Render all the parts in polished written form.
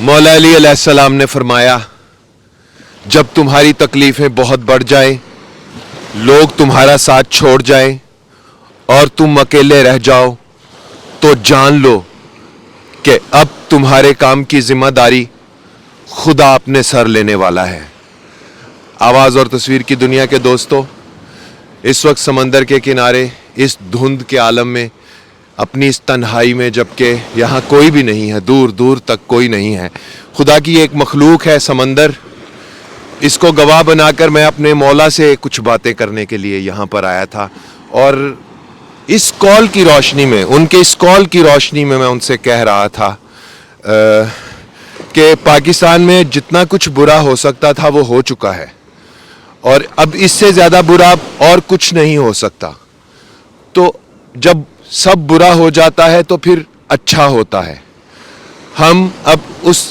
मौला अली अलैहिस्सलाम ने फरमाया, जब तुम्हारी तकलीफ़ें बहुत बढ़ जाएं, लोग तुम्हारा साथ छोड़ जाएं और तुम अकेले रह जाओ, तो जान लो कि अब तुम्हारे काम की जिम्मेदारी खुदा अपने सर लेने वाला है। आवाज़ और तस्वीर की दुनिया के दोस्तों, इस वक्त समंदर के किनारे इस धुंध के आलम में, अपनी इस तन्हाई में, जबकि यहाँ कोई भी नहीं है, दूर दूर तक कोई नहीं है, खुदा की एक मखलूक है समंदर। इसको गवाह बनाकर मैं अपने मौला से कुछ बातें करने के लिए यहाँ पर आया था, और इस कॉल की रोशनी में, उनके इस कॉल की रोशनी में मैं उनसे कह रहा था कि पाकिस्तान में जितना कुछ बुरा हो सकता था वो हो चुका है, और अब इससे ज़्यादा बुरा और कुछ नहीं हो सकता। तो जब सब बुरा हो जाता है तो फिर अच्छा होता है। हम अब उस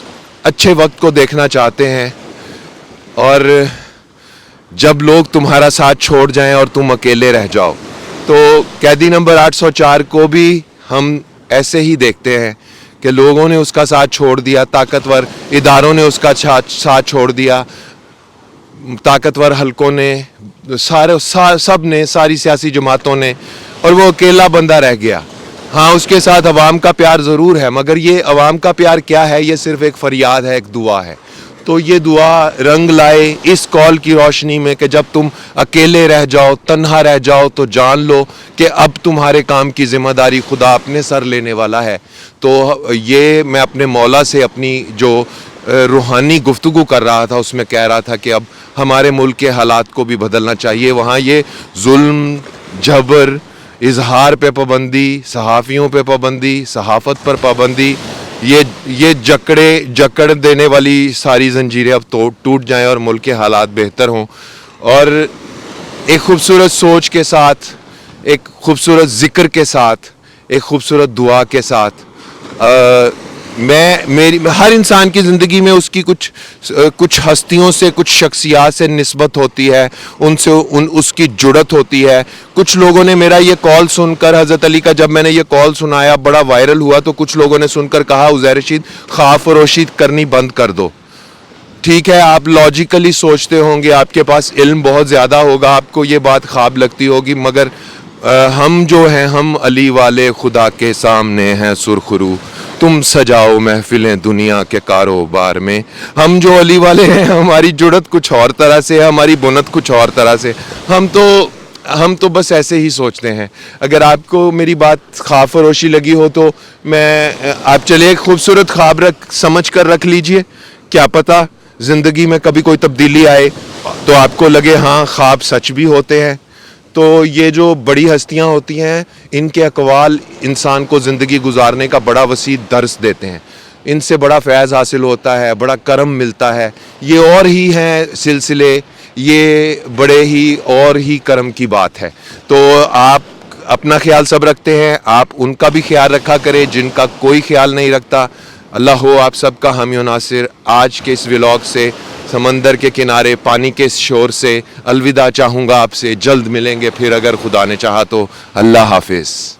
अच्छे वक्त को देखना चाहते हैं, और जब लोग तुम्हारा साथ छोड़ जाएं और तुम अकेले रह जाओ, तो कैदी नंबर 804 को भी हम ऐसे ही देखते हैं कि लोगों ने उसका साथ छोड़ दिया, ताकतवर इदारों ने उसका साथ छोड़ दिया, ताकतवर हलकों ने, सब ने, सारी सियासी जमातों ने, और वो अकेला बंदा रह गया। हाँ, उसके साथ अवाम का प्यार ज़रूर है, मगर ये अवाम का प्यार क्या है? ये सिर्फ़ एक फरियाद है, एक दुआ है। तो ये दुआ रंग लाए इस कॉल की रोशनी में कि जब तुम अकेले रह जाओ, तन्हा रह जाओ, तो जान लो कि अब तुम्हारे काम की ज़िम्मेदारी खुदा अपने सर लेने वाला है। तो ये मैं अपने मौला से अपनी जो रूहानी गुफ्तगू कर रहा था, उसमें कह रहा था कि अब हमारे मुल्क के हालात को भी बदलना चाहिए। वहाँ ये जुल्म, जबर, इजहार पे पाबंदी, सहाफ़ियों पे पाबंदी, सहाफ़त पर पाबंदी, ये जकड़ देने वाली सारी जंजीरें अब टूट जाएं और मुल्क के हालात बेहतर हों। और एक खूबसूरत सोच के साथ, एक खूबसूरत ज़िक्र के साथ, एक खूबसूरत दुआ के साथ, मेरी हर इंसान की ज़िंदगी में उसकी कुछ हस्तियों से, कुछ शख्सियात से निस्बत होती है, उनसे उसकी जुड़त होती है। कुछ लोगों ने मेरा ये कॉल सुनकर, हज़रत अली का जब मैंने ये कॉल सुनाया, बड़ा वायरल हुआ, तो कुछ लोगों ने सुनकर कहा, उज़ैर रशीद ख्वाब फरोशी करनी बंद कर दो। ठीक है, आप लॉजिकली सोचते होंगे, आपके पास इल्म बहुत ज़्यादा होगा, आपको ये बात ख्वाब लगती होगी, मगर हम जो हैं, हम अली वाले खुदा के सामने हैं सुरखरू, तुम सजाओ महफिलें दुनिया के कारोबार में। हम जो अली वाले हैं, हमारी जुड़त कुछ और तरह से है, हमारी बुनत कुछ और तरह से। हम तो बस ऐसे ही सोचते हैं। अगर आपको मेरी बात ख्वाब फरोशी लगी हो तो आप चलिए एक खूबसूरत ख्वाब समझ कर रख लीजिए। क्या पता ज़िंदगी में कभी कोई तब्दीली आए तो आपको लगे हाँ, ख्वाब सच भी होते हैं। तो ये जो बड़ी हस्तियां होती हैं, इनके अक़वाल इंसान को ज़िंदगी गुजारने का बड़ा वसी दर्स देते हैं, इनसे बड़ा फैज़ हासिल होता है, बड़ा करम मिलता है। ये और ही हैं सिलसिले, ये बड़े ही और ही करम की बात है। तो आप अपना ख्याल सब रखते हैं, आप उनका भी ख्याल रखा करें जिनका कोई ख्याल नहीं रखता। अल्लाह हो आप सबका हामी व नासिर। आज के इस व्लॉग से, समंदर के किनारे पानी के शोर से अलविदा चाहूँगा आपसे। जल्द मिलेंगे फिर, अगर खुदा ने चाहा तो। अल्लाह हाफिज़।